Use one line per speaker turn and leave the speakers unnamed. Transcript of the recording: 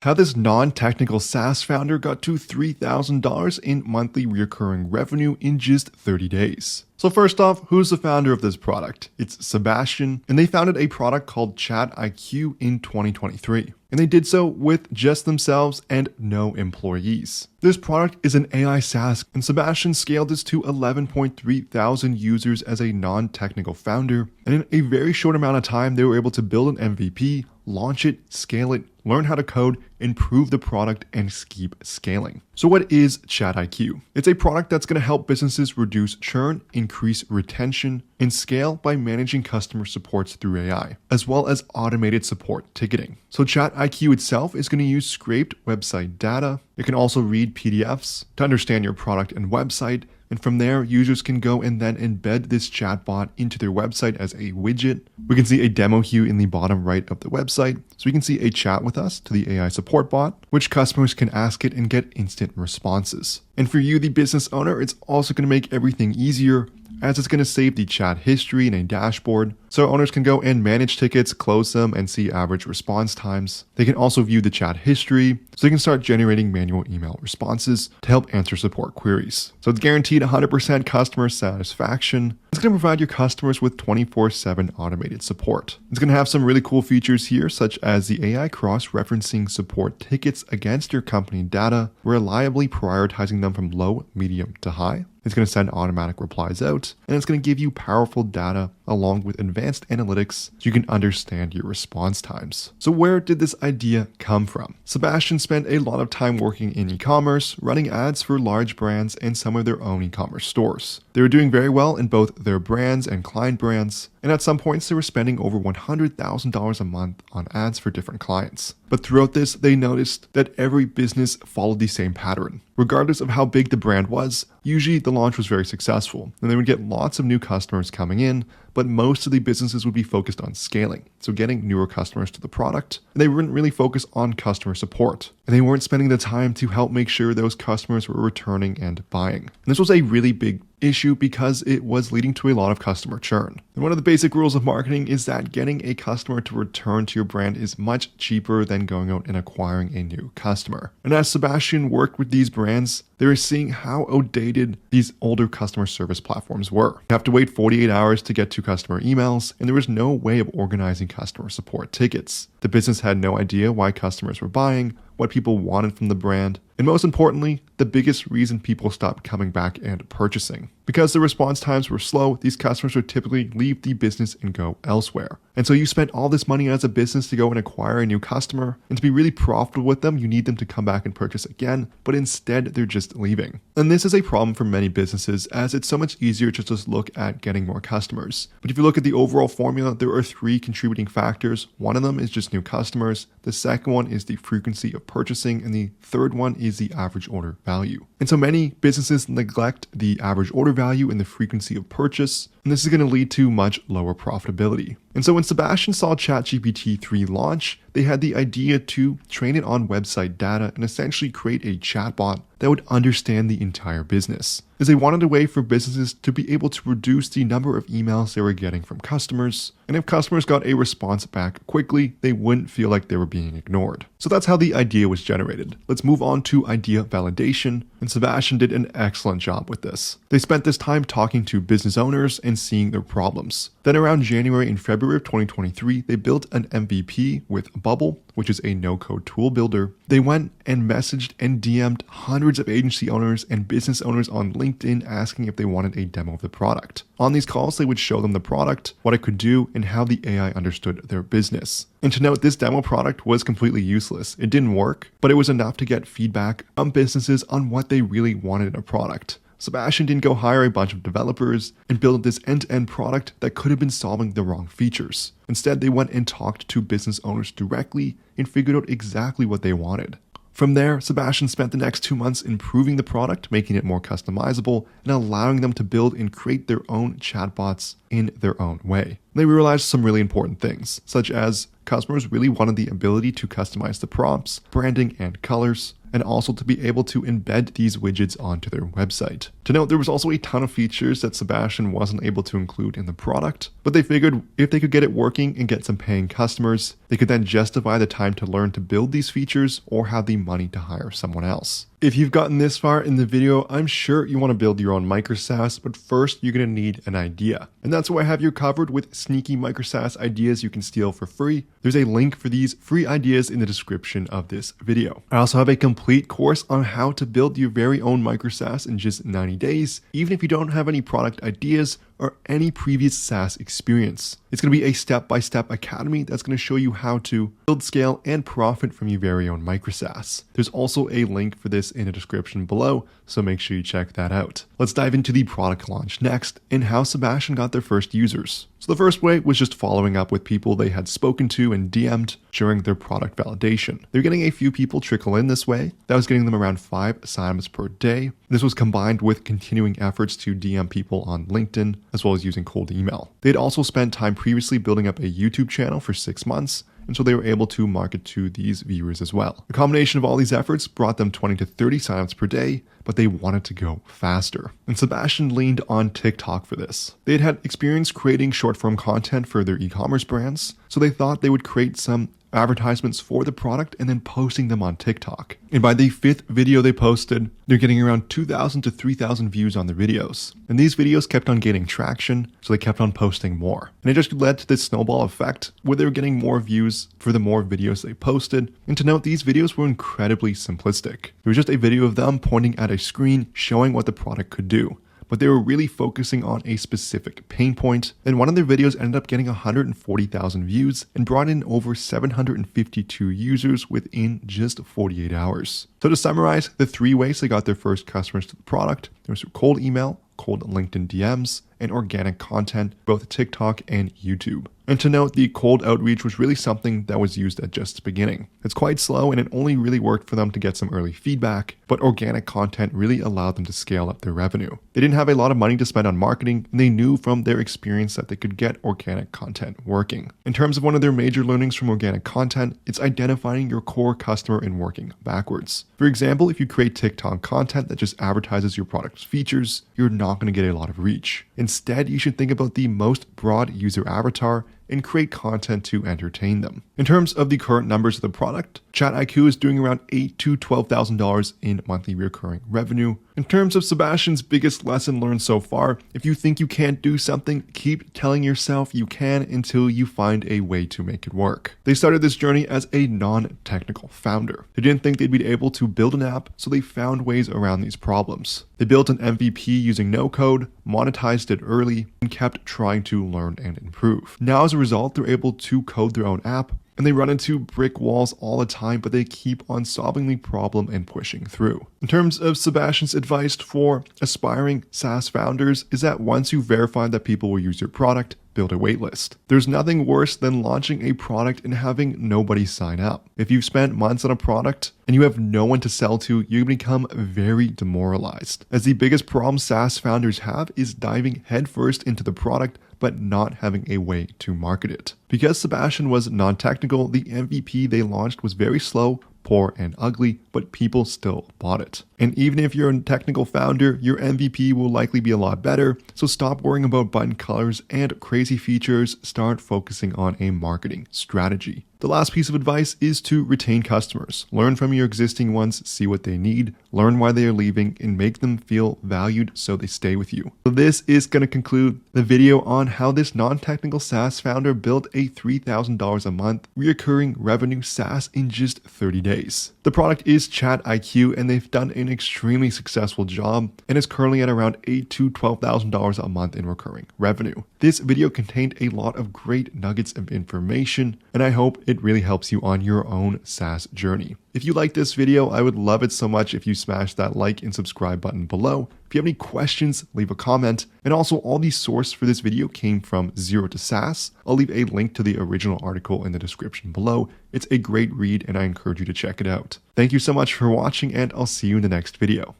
How this non-technical SaaS founder got to $3,000 in monthly recurring revenue in just 30 days. So first off, who's the founder of this product? It's Sebastian, and they founded a product called ChatIQ in 2023. And they did so with just themselves and no employees. This product is an AI SaaS, and Sebastian scaled this to 11.3 thousand users as a non-technical founder. And in a very short amount of time, they were able to build an MVP, launch it, scale it, learn how to code, improve the product, and keep scaling. So what is ChatIQ? It's a product that's going to help businesses reduce churn, increase retention, and scale by managing customer supports through AI, as well as automated support ticketing. So ChatIQ itself is going to use scraped website data. It can also read PDFs to understand your product and website. And from there, users can go and then embed this chatbot into their website as a widget. We can see a demo here in the bottom right of the website. So we can see a chat with us to the AI support bot, which customers can ask it and get instant responses. And for you, the business owner, it's also going to make everything easier, as it's going to save the chat history in a dashboard. So owners can go and manage tickets, close them, and see average response times. They can also view the chat history, so they can start generating manual email responses to help answer support queries. So it's guaranteed 100% customer satisfaction. It's going to provide your customers with 24/7 automated support. It's going to have some really cool features here, such as the AI cross-referencing support tickets against your company data, reliably prioritizing them from low, medium to high. It's going to send automatic replies out, and it's going to give you powerful data along with advanced analytics so you can understand your response times. So where did this idea come from? Sebastian spent a lot of time working in e-commerce, running ads for large brands and some of their own e-commerce stores. They were doing very well in both their brands and client brands, and at some points they were spending over $100,000 a month on ads for different clients. But throughout this, they noticed that every business followed the same pattern. Regardless of how big the brand was, usually the launch was very successful, and they would get lots of new customers coming in, but most of the businesses would be focused on scaling, so getting newer customers to the product, and they wouldn't really focus on customer support, and they weren't spending the time to help make sure those customers were returning and buying. And this was a really big issue because it was leading to a lot of customer churn. And one of the basic rules of marketing is that getting a customer to return to your brand is much cheaper than going out and acquiring a new customer. And as Sebastian worked with these brands, they were seeing how outdated these older customer service platforms were. You have to wait 48 hours to get to customer emails, and there was no way of organizing customer support tickets. The business had no idea why customers were buying, what people wanted from the brand, and most importantly, the biggest reason people stopped coming back and purchasing. Because the response times were slow, these customers would typically leave the business and go elsewhere. And so you spent all this money as a business to go and acquire a new customer, and to be really profitable with them, you need them to come back and purchase again, but instead they're just leaving. And this is a problem for many businesses, as it's so much easier to just look at getting more customers. But if you look at the overall formula, there are 3 contributing factors. One of them is just new customers. The second one is the frequency of purchasing, and the third one is the average order value. And so many businesses neglect the average order value and the frequency of purchase, and this is going to lead to much lower profitability. And so when Sebastian saw ChatGPT 3 launch, they had the idea to train it on website data and essentially create a chatbot that would understand the entire business, as they wanted a way for businesses to be able to reduce the number of emails they were getting from customers. And if customers got a response back quickly, they wouldn't feel like they were being ignored. So that's how the idea was generated. Let's move on to idea validation, and Sebastian did an excellent job with this. They spent this time talking to business owners and seeing their problems. Then around January and February of 2023, they built an MVP with Bubble, which is a no-code tool builder. They went and messaged and DM'd hundreds of agency owners and business owners on LinkedIn asking if they wanted a demo of the product. On these calls, they would show them the product, what it could do, and how the AI understood their business. And to note, this demo product was completely useless. It didn't work, but it was enough to get feedback from businesses on what they really wanted in a product. Sebastian didn't go hire a bunch of developers and build this end-to-end product that could have been solving the wrong features. Instead, they went and talked to business owners directly and figured out exactly what they wanted. From there, Sebastian spent the next 2 months improving the product, making it more customizable, and allowing them to build and create their own chatbots in their own way. They realized some really important things, such as customers really wanted the ability to customize the prompts, branding, and colors, and also to be able to embed these widgets onto their website. To note, there was also a ton of features that Sebastian wasn't able to include in the product, but they figured if they could get it working and get some paying customers, they could then justify the time to learn to build these features or have the money to hire someone else. If you've gotten this far in the video, I'm sure you want to build your own micro SaaS, but first you're going to need an idea. And that's why I have you covered with sneaky micro SaaS ideas you can steal for free. There's a link for these free ideas in the description of this video. I also have a complete course on how to build your very own micro SaaS in just 90 days, even if you don't have any product ideas or any previous SaaS experience. It's going to be a step-by-step academy that's going to show you how to build, scale, and profit from your very own micro SaaS. There's also a link for this in the description below, so make sure you check that out. Let's dive into the product launch next and how Sebastian got their first users. So the first way was just following up with people they had spoken to and DM'd during their product validation. They're getting a few people trickle in this way. That was getting them around 5 signups per day. This was combined with continuing efforts to DM people on LinkedIn, as well as using cold email. They'd also spent time previously building up a YouTube channel for 6 months, and so they were able to market to these viewers as well. The combination of all these efforts brought them 20 to 30 signups per day, but they wanted to go faster. And Sebastian leaned on TikTok for this. They had experience creating short-form content for their e-commerce brands, so they thought they would create some advertisements for the product and then posting them on TikTok. And by the 5th video they posted, they're getting around 2,000 to 3,000 views on the videos. And these videos kept on gaining traction, so they kept on posting more. And it just led to this snowball effect where they were getting more views for the more videos they posted. And to note, these videos were incredibly simplistic. It was just a video of them pointing at a screen showing what the product could do, but they were really focusing on a specific pain point. And one of their videos ended up getting 140,000 views and brought in over 752 users within just 48 hours. So to summarize, the 3 ways they got their first customers to the product, there was cold email, cold LinkedIn DMs, and organic content, both TikTok and YouTube. And to note, the cold outreach was really something that was used at just the beginning. It's quite slow and it only really worked for them to get some early feedback, but organic content really allowed them to scale up their revenue. They didn't have a lot of money to spend on marketing, and they knew from their experience that they could get organic content working. In terms of one of their major learnings from organic content, it's identifying your core customer and working backwards. For example, if you create TikTok content that just advertises your product's features, you're not going to get a lot of reach. Instead, you should think about the most broad user avatar and create content to entertain them. In terms of the current numbers of the product, ChatIQ is doing around $8,000 to $12,000 in monthly recurring revenue. In terms of Sebastian's biggest lesson learned so far, if you think you can't do something, keep telling yourself you can until you find a way to make it work. They started this journey as a non-technical founder. They didn't think they'd be able to build an app, so they found ways around these problems. They built an MVP using no code, monetized it early, and kept trying to learn and improve. Now as a result, they're able to code their own app, and they run into brick walls all the time, but they keep on solving the problem and pushing through. In terms of Sebastian's advice for aspiring SaaS founders is that once you verify that people will use your product, build a waitlist. There's nothing worse than launching a product and having nobody sign up. If you've spent months on a product and you have no one to sell to, you become very demoralized. As the biggest problem SaaS founders have is diving headfirst into the product but not having a way to market it. Because Sebastian was non-technical, the MVP they launched was very slow, poor, and ugly, but people still bought it. And even if you're a technical founder, your MVP will likely be a lot better, so stop worrying about button colors and crazy features, start focusing on a marketing strategy. The last piece of advice is to retain customers. Learn from your existing ones, see what they need, learn why they are leaving, and make them feel valued so they stay with you. So this is going to conclude the video on how this non-technical SaaS founder built a $3,000 a month recurring revenue SaaS in just 30 days. The product is ChatIQ, and they've done an extremely successful job and is currently at around $8,000 to $12,000 a month in recurring revenue. This video contained a lot of great nuggets of information, and I hope it really helps you on your own SaaS journey. If you like this video, I would love it so much if you smash that like and subscribe button below. If you have any questions, leave a comment. And also, all the source for this video came from Zero to SaaS. I'll leave a link to the original article in the description below. It's a great read and I encourage you to check it out. Thank you so much for watching, and I'll see you in the next video.